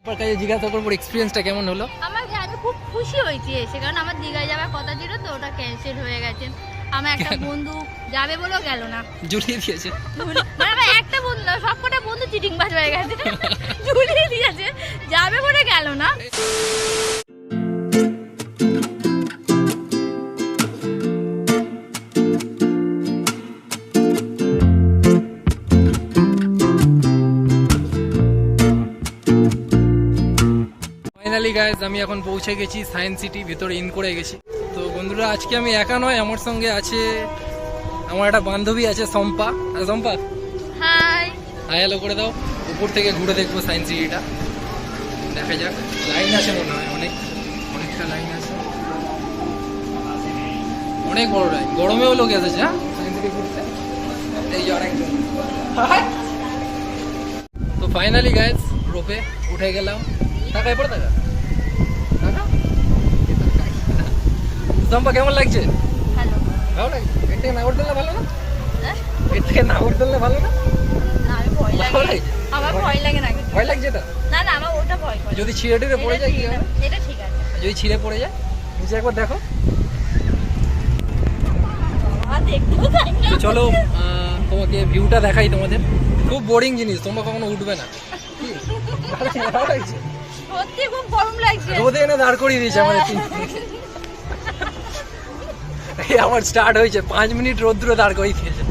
আমার কাছে জিজ্ঞাসা করবো এক্সপিরিয়েন্সটা কেমন হলো। আমি খুব খুশি হয়েছি এসে, কারণ আমার দীঘায় যাওয়ার কথা ছিল তো ওটা ক্যান্সেল হয়ে গেছে। আমার একটা বন্ধু যাবে বলেও গেল না, জুড়িয়ে দিয়েছে। মানে আমার একটা বন্ধু না, সবকটা বন্ধু চিটিংবাজ হয়ে গেছে, ঝুলিয়ে দিয়েছে, যাবে বলে গেল না। ফাইনালি গাইজ আমি এখন পৌঁছে গেছি সায়েন্স সিটি, ভেতরে ইন করে গেছি। তো বন্ধুরা আজকে আমি একা নয়, আমার সঙ্গে আছে আমার একটা বান্ধবী আছে সম্পা। সম্পা হাই হাই হ্যালো করে দাও। উপর থেকে ঘুরে দেখবো সায়েন্স সিটিটা, দেখা যাক। লাইন আছে মনে হয়, অনেকটা লাইন আছে, অনেক বড় লাইন। গরমেও লোক এসেছে হ্যাঁ সায়েন্স সিটি ঘুরতে। এই যে অনেকজন। তো ফাইনালি গাইজ রোপে উঠে গেলাম। টাকা এরপর টাকা সম্পা কেমন লাগছে? হ্যালো, ভালো লাগছে? এর থেকে নাগর দোলনা ভালো না? হ্যাঁ? এর থেকে নাগর দোলনা ভালো না? না আমি ভয় ভালো লাগে, লাগছে? আমার ভয় লাগে না। ভয় লাগছে এটা? না না, আমার ওটা ভয় করে। যদি ছিঁড়ে টিড়ে পড়ে যায় কি হবে? এটা ঠিক আছে। যদি ছিঁড়ে পড়ে যায় নিচে একবার দেখো। আর দেখতেও চাই না। তো চলো তোমাকে ভিউটা দেখাই তোমাদের। খুব বোরিং জিনিস, তোমরা কখনো উঠবে না। কি? ভালো লাগছে? সত্যি খুব গরম লাগছে। রোদে এনে দাঁড় করিয়ে দিয়েছে আমাদের তিনজনকে। এই আমার স্টার্ট হয়েছে, 5 মিনিট রোদ্রে দাঁড় করিয়ে দিয়েছে।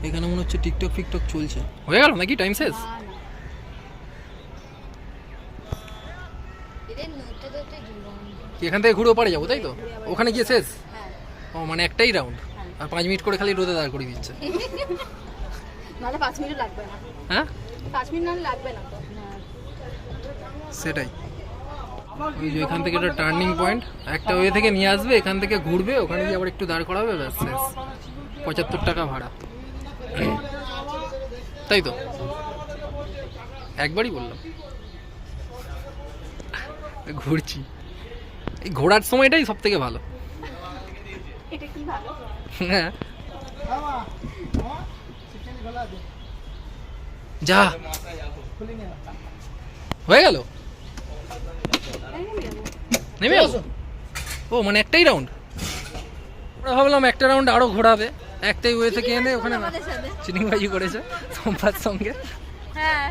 এখানে মনে হচ্ছে টিকটক ফিকটক চলছে। হয়ে গেল নাকি টাইম শেষ? কি এখান থেকে ঘুরে পারে যাবো তাই তো? ওখানে গিয়ে শেষ? ও মানে একটাই রাউন্ড, আর 5 মিনিট করে খালি রোদে দাঁড় করে দিচ্ছে। নালে 5 মিনিট লাগবে না। হ্যাঁ 5 মিনিট নালে লাগবে না তো। সেটাই। ওই যে এখান থেকে একটা টার্নিং পয়েন্ট, একটা ওয়ে থেকে নিয়ে আসবে, এখান থেকে ঘুরবে, ওখানে গিয়ে আবার একটু দাঁড় করাবে, ব্যাস শেষ। 75 টাকা ভাড়া, তাই তো? একবারই বললাম ঘুরছি। এই ঘোরার সময়টাই সব থেকে ভালো। এটা কি ভালো? হ্যাঁ যা হয়ে গেল, নেমে যাবো। ও মানে একটাই রাউন্ড? আমরা ভাবলাম একটা রাউন্ড আরো ঘোরাবে, একটাই ওয়ে থেকে এনে ওখানে চিনিংবাজি করেছে সম্পার সঙ্গে। হ্যাঁ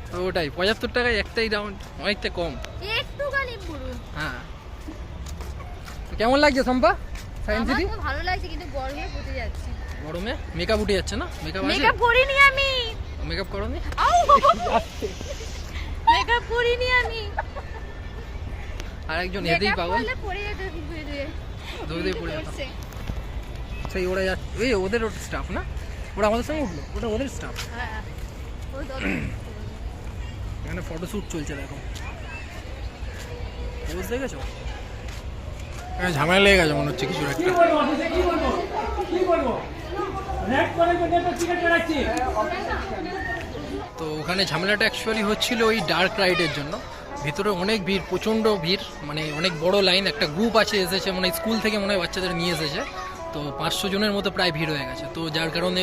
তো ওটাই 75 টাকায় একটাই রাউন্ড, অনেকটা কম। একটুখানি পুরো। হ্যাঁ তো কেমন লাগছে সম্পা সায়েন্স সিটি? আমার তো ভালো লাগছে, কিন্তু গরমে পড়ে যাচ্ছে। গরমে মেকআপ উঠে যাচ্ছে না? মেকআপ আছে? মেকআপ করিনি আমি। মেকআপ করোনি? মেকআপ করিনি আমি। আর একজন এদেই পাগল, করলে পড়ে যেত ধুয়ে ধুয়ে। ধুয়ে পড়ে যেত। সেই ওরা যাচ্ছে, এই ওদের স্টাফ না, ওরা আমাদের সঙ্গে উঠলো, ওটা ওদের স্টাফ। হ্যাঁ ওই তো। এখানে ফটোশ্যুট চলছে, দেখো বুঝতে গেছো? ঝামেলা লেগে গেছে মনে হচ্ছে কিছু একটা। তো ওখানে ঝামেলাটা অ্যাকচুয়ালি হচ্ছিল ওই ডার্ক রাইডের জন্য। ভিতরে অনেক ভিড়, প্রচণ্ড ভিড়, মানে অনেক বড় লাইন। একটা গ্রুপ আছে এসেছে, মানে স্কুল থেকে মনে হয় বাচ্চাদের নিয়ে এসেছে। তো 500 জনের মতো প্রায় ভিড় হয়ে গেছে। তো যার কারণে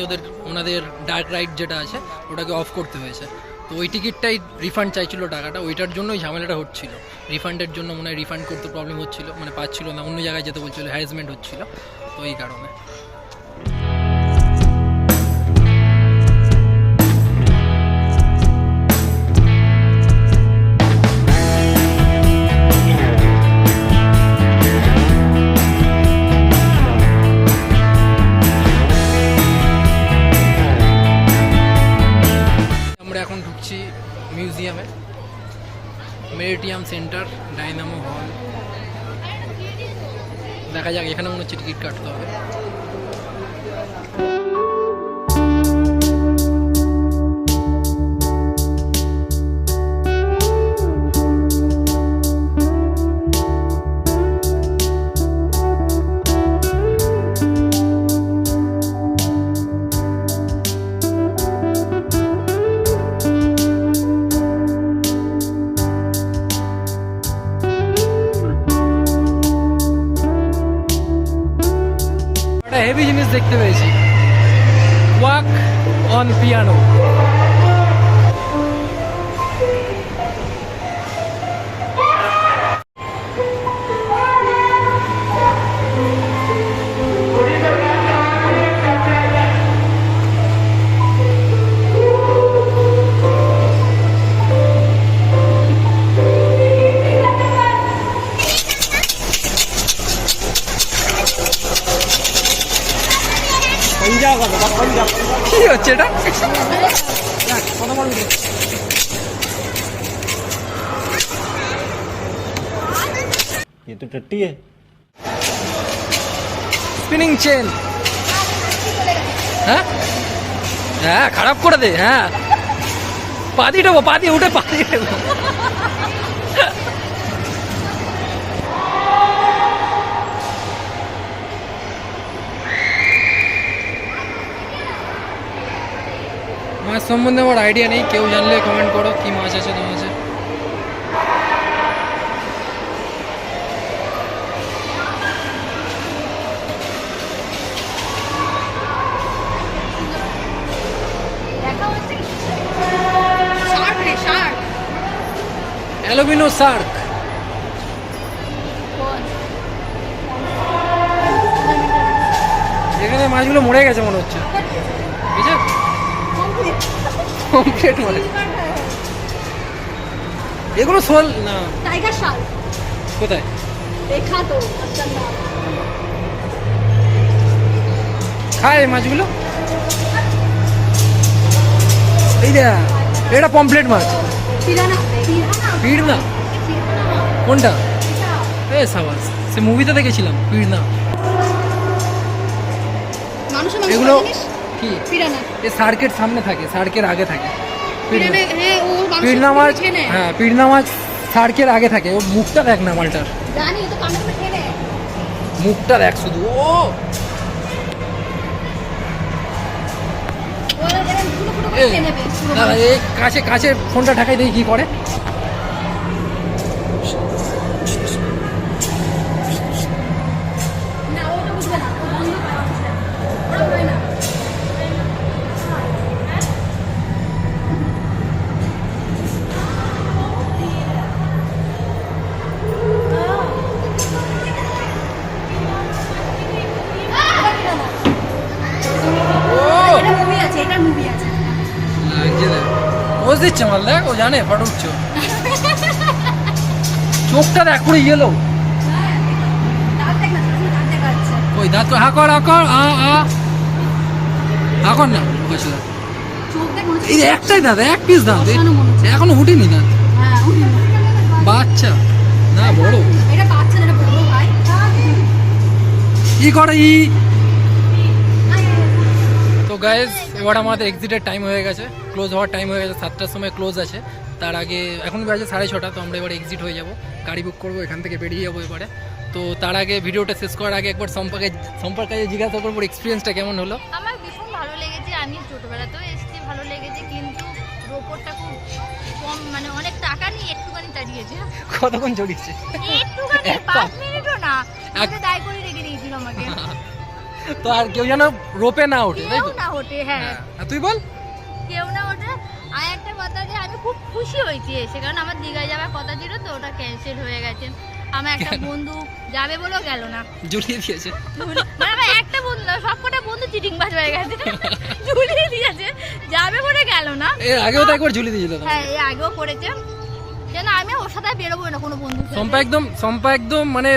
ওনাদের ডার্ক রাইড যেটা আছে ওটাকে অফ করতে হয়েছে। তো ওই টিকিটটাই রিফান্ড চাইছিল টাকাটা, ওইটার জন্যই ঝামেলাটা হচ্ছিল। রিফান্ডের জন্য মনে হয় রিফান্ড করতে প্রবলেম হচ্ছিল, মানে পাচ্ছিল না, অন্য জায়গায় যেতে বলছিল, হ্যারাসমেন্ট হচ্ছিল। তো এই কারণে এখন ঢুকছি মিউজিয়ামে, মেরিটিয়াম সেন্টার, ডাইনামো হল। দেখা যাক, এখানে মনে হচ্ছে টিকিট কাটতে হবে। দেখতে পেয়েছি, ওয়াক অন পিয়ানো। কি হচ্ছে এটা? ये तो टट्टी है। Spinning chain. হ্যাঁ হ্যাঁ, খারাপ করে দে। হ্যাঁ, পা দিয়ে দেবো, পা দিয়ে উঠে পা দিয়ে দেবো। মাছ সম্বন্ধে আমার আইডিয়া নেই, কেউ জানলে কমেন্ট করো কি মাছ আছে না আছে। অ্যালুমিনো শার্ক। এখানে মাছগুলো মরে গেছে মনে হচ্ছে, বুঝছো? কমপ্লিট মাছ এগুলো। শোল না, টাইগার শার্ক কোথায় দেখা তো খায় এই মাছগুলো? এই দেখ, এটা পমফ্লেট মাছ। পিরানা পিড় না? কোনটা? এ সাবাস, সে মুভিতে দেখেছিলাম পিড় না। মানুষের এগুলো কি? পিরানা। এ সার্কের সামনে থাকে, সার্কের আগে থাকে। পিরানা, হ্যাঁ, ও পিড়না মাছ। হ্যাঁ, পিড়না মাছ সার্কের আগে থাকে। ও মুখটা দেখ না মালটার, জানি ও তো কামড়ে খেয়ে নেয়। মুখটা দেখ শুধু। ও ওরা এরকম ফুটো ফুটো করে এ, খেয়ে নেবে পুরো দাঁড়া, মাছ। এই কাছে কাছে ফোনটা ঢাকাই দেখি কি করে। না, ওটা বুঝবে না, ও বন্ধ করে অফিসে। ওরা হয় না। ও এটা মুভি আছে, এটা মুভি আছে। লাগছে দেখ, পোজ দিচ্ছে মাল, দেখ ও জানে ফটো উঠছে। চোখটা দেখ পুরো ইয়েলো। দাঁত দেখ না, ছোট ছোট দাঁত দেখা যাচ্ছে। ওই দাঁত হা কর, হা কর, হা কর না। বসে দাঁত, চোখ দেখ মনে হচ্ছে এই একটাই দাঁত, এক পিস দাঁত, বসানো মনে হচ্ছে। এখনো উঠিনি দাঁত। হ্যাঁ, উঠে না। বাচ্চা না বড়। এটা বাচ্চা, এটা বড় ভাই। কি করে ই? তো গাইজ, এবার আমাদের এক্সিটের টাইম হয়ে গেছে, ক্লোজ হওয়ার টাইম হয়ে গেছে। 7টার সময় ক্লোজ আছে, তার আগে এখন বাজে 6:30। তো আমরা এবার এক্সিট হয়ে যাব, গাড়ি বুক করবো, এখান থেকে বেরিয়ে যাবো এবারে। তো তার আগে ভিডিওটা শেষ করার আগে একবার সম্পর্কে জিজ্ঞাসা করবো এক্সপিরিয়েন্সটা কেমন হলো। আমার ভীষণ ভালো লেগেছে। আমি ছোটবেলাতেও এসেছি, ভালো লেগেছে, কিন্তু রোপরটা খুব কম, মানে অনেক টাকা নিয়ে একটুখানি তাড়িয়েছে। কতক্ষণ চড়িয়েছে? একটুখানি, এক পা। 5 মিনিটও না, ওকে দায় করে রেখে দিয়েছিল আমাকে। তো আর কেউ যেন রোপে না ওঠে, তাই কেউ তো? না ওঠে, হ্যাঁ, আর তুই বল। কেউ না ওঠে। আর একটা কথা, যে আমি খুব খুশি হয়েছি এসে, কারণ আমার দীঘায় যাওয়ার কথা ছিল, তো ওটা ক্যান্সেল হয়ে গেছে। আমার একটা বন্ধু যাবে বলেও গেল না, ঝুলিয়ে দিয়েছে। মানে আমার একটা বন্ধু না, সবকটা বন্ধু চিটিংবাজ হয়ে গেছে, ঝুলিয়ে দিয়েছে, যাবে বলে গেল না। এর আগেও তো একবার ঝুলিয়ে দিয়েছিল। হ্যাঁ, এই আগেও করেছে, যেন আমি ওর সাথে আর বেরোবো না কোনো বন্ধু। সম্পা একদম মানে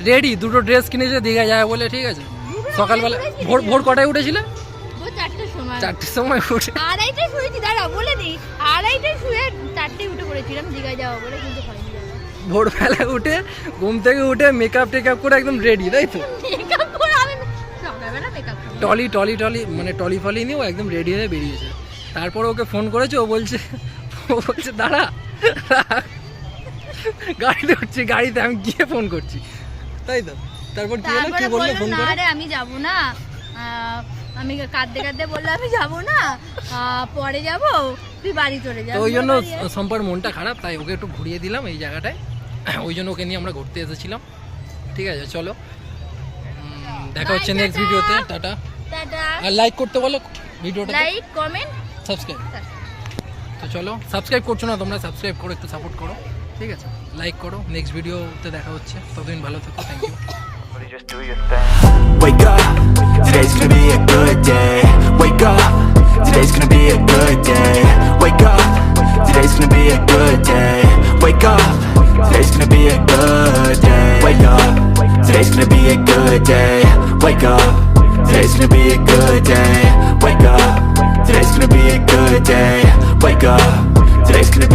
রেডি, দুটো ড্রেস কিনেছে দীঘায় যাবে বলে, ঠিক আছে। সকালবেলা ভোর কটায় উঠেছিল? ও 4টার সময়। 4টার সময় উঠে 2:30টায় শুয়েছি, দাঁড়া বলে দিই, 2:30টায় শুয়ে 4টায় উঠে পড়েছিলাম দীঘায় যাওয়া বলে, কিন্তু হয়নি যাওয়া। ভোরবেলায় উঠে ঘুম থেকে উঠে মেকআপ টেকআপ করে একদম রেডি, তাই তো? মেকআপ করে আমি সকালবেলা মেকআপ করি। টলি মানে টলি ফলি নিয়ে ও একদম রেডি হয়ে বেরিয়েছে। তারপর ওকে ফোন করেছে, ও বলছে দাঁড়া, গাড়িতে উঠছি, গাড়িতে আমি গিয়ে ফোন করছি, তাই তো? তারপর কি হলো, কি বললো ফোন না করে? রে, আমি যাব না, আমি কাঁদতে কাঁদতে বললো আমি যাব না, পরে যাব, তুই বাড়ি চলে যা। তো ওই জন্য সম্পার মনটা খারাপ, তাই ওকে একটু ঘুরিয়ে দিলাম এই জায়গাটায়। ওই জন্য ওকে নিয়ে আমরা ঘুরতে এসেছিলাম। ঠিক আছে, চলো দেখা হচ্ছে Bye, নেক্সট টাটা। ভিডিওতে, টাটা। টাটা, আর লাইক করতে বলো ভিডিওটা, লাইক, কমেন্ট, সাবস্ক্রাইব। তো চলো, সাবস্ক্রাইব করছো না তোমরা, সাবস্ক্রাইব করো, একটু সাপোর্ট করো, ঠিক আছে? লাইক করো, নেক্সট ভিডিওতে দেখা হচ্ছে, ততদিন ভালো থেকো, thank you. Just do your thing. Wake up, today's gonna be a good day. Wake up, today's gonna be a good day. Wake up, today's gonna be a good day. Wake up, today's gonna be a good day. Wake up, today's gonna be a good day. Wake up, today's gonna be a good day. Wake up, today's gonna be a good day. Wake up, today's gonna be